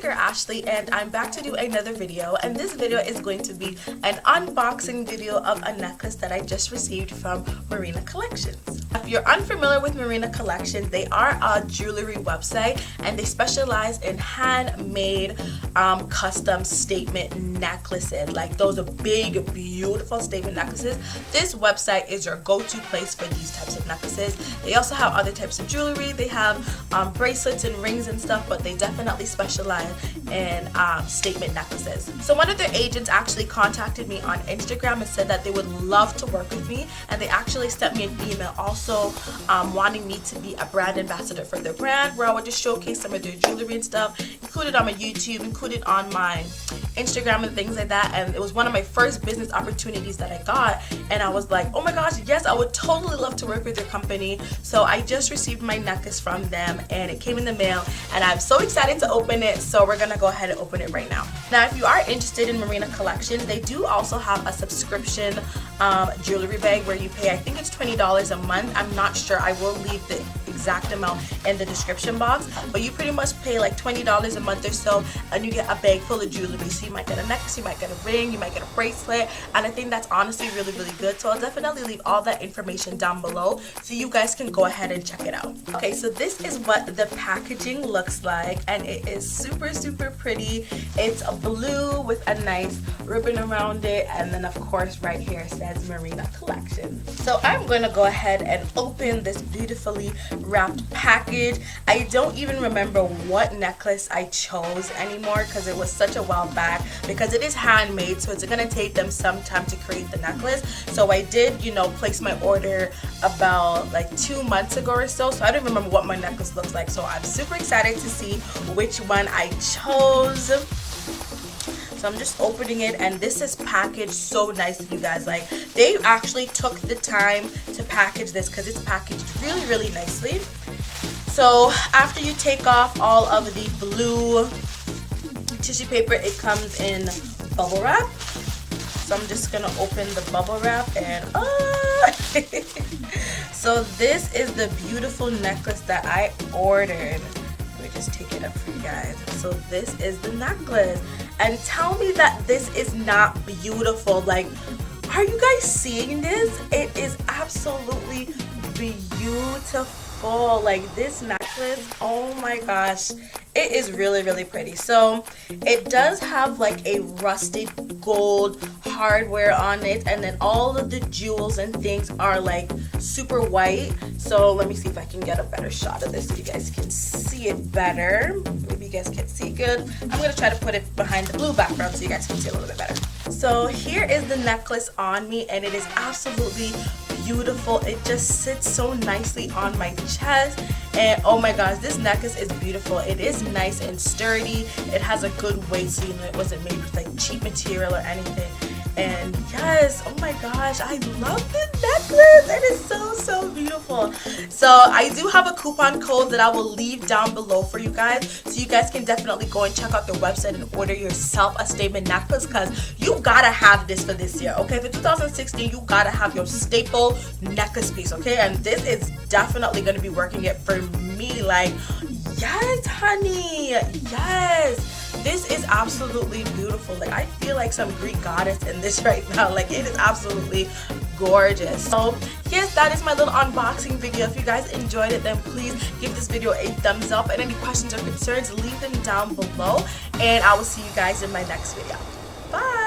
LaydeeClarke Ashley, and I'm back to do another video, and this video is going to be an unboxing video of a necklace that I just received from Mirina Collections. If you're unfamiliar with Mirina Collections, they are a jewelry website and they specialize in handmade custom statement necklaces. Like those are big, beautiful statement necklaces. This website is your go-to place for these types of necklaces. They also have other types of jewelry. They have bracelets and rings and stuff, but they definitely specialize in statement necklaces. So one of their agents actually contacted me on Instagram and said that they would love to work with me, and they actually sent me an email also wanting me to be a brand ambassador for their brand, where I would just showcase some of their jewelry and stuff, included on my YouTube, included on my Instagram and things like that. And it was one of my first business opportunities that I got, and I was like, oh my gosh, yes, I would totally love to work with your company. So I just received my necklace from them and it came in the mail, and I'm so excited to open it. So we're gonna go ahead and open it right now. Now, if you are interested in Mirina Collections, they do also have a subscription jewelry bag where you pay, I think it's $20 a month. I'm not sure. I will leave the exact amount in the description box, but you pretty much pay like $20 a month or so, and you get a bag full of jewelry. So you might get a necklace, you might get a ring, you might get a bracelet, and I think that's honestly really, really good. So I'll definitely leave all that information down below so you guys can go ahead and check it out. Okay, so this is what the packaging looks like, and it is super, super pretty. It's a blue with a nice ribbon around it, and then of course right here it says Mirina Collection. So I'm going to go ahead and open this beautifully wrapped package. I don't even remember what necklace I chose anymore because it was such a while back, because it is handmade, so it's gonna take them some time to create the necklace. So I did, you know, place my order about like 2 months ago or so, I don't remember what my necklace looks like. So I'm super excited to see which one I chose. So I'm just opening it, and this is packaged so nicely, you guys. Like, they actually took the time to package this because it's packaged really, really nicely. So after you take off all of the blue tissue paper, it comes in bubble wrap. So I'm just gonna open the bubble wrap, and so this is the beautiful necklace that I ordered. Let me just take it up for you guys. So this is the necklace, and tell me that this is not beautiful. Like, are you guys seeing this? It is absolutely beautiful. Like, this necklace, oh my gosh, it is really, really pretty. So it does have like a rusted gold hardware on it, and then all of the jewels and things are like super white. So let me see if I can get a better shot of this so you guys can see it better. Maybe you guys can see good. I'm gonna try to put it behind the blue background so you guys can see a little bit better. So here is the necklace on me, and it is absolutely beautiful. It just sits so nicely on my chest, and oh my gosh, this necklace is beautiful. It is nice and sturdy. It has a good weight, so you know it wasn't made with like cheap material or anything. And yes, oh my gosh, I love this necklace. It is so, so beautiful. So I do have a coupon code that I will leave down below for you guys, so you guys can definitely go and check out their website and order yourself a statement necklace, because you gotta have this for this year, okay? For 2016, you gotta have your staple necklace piece, okay? And this is definitely gonna be working it for me. Like, yes, honey, yes. This is absolutely beautiful. Like, I feel like some Greek goddess in this right now. Like, it is absolutely gorgeous. So yes, that is my little unboxing video. If you guys enjoyed it, then please give this video a thumbs up, and any questions or concerns, leave them down below, and I will see you guys in my next video. Bye.